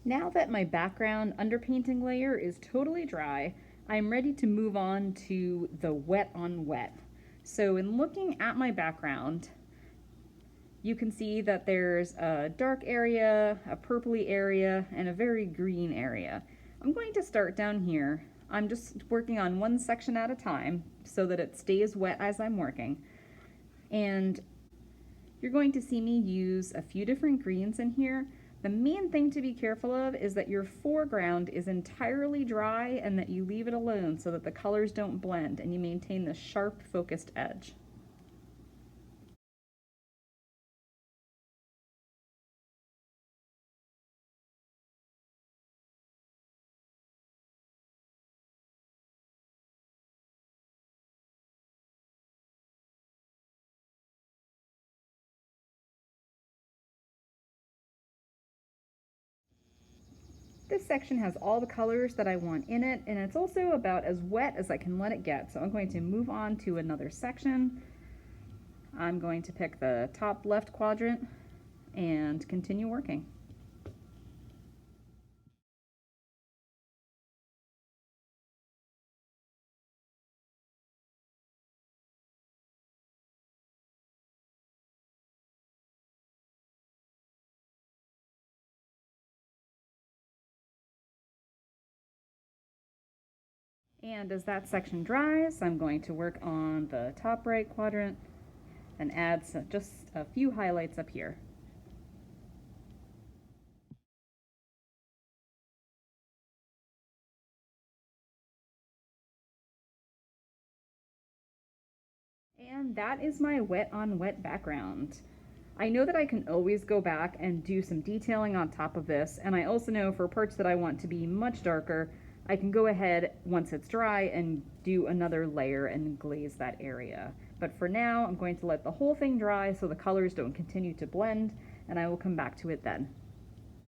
Now that my background underpainting layer is totally dry, I'm ready to move on to the wet on wet. So in looking at my background, you can see that there's a dark area, a purpley area, and a very green area. I'm going to start down here. I'm just working on one section at a time so that it stays wet as I'm working. And you're going to see me use a few different greens in here. The main thing to be careful of is that your foreground is entirely dry and that you leave it alone so that the colors don't blend and you maintain the sharp, focused edge. This section has all the colors that I want in it, and it's also about as wet as I can let it get. So I'm going to move on to another section. I'm going to pick the top left quadrant and continue working. And as that section dries, I'm going to work on the top right quadrant and add just a few highlights up here. And that is my wet on wet background. I know that I can always go back and do some detailing on top of this, and I also know for parts that I want to be much darker, I can go ahead once it's dry and do another layer and glaze that area. But for now, I'm going to let the whole thing dry so the colors don't continue to blend, and I will come back to it then.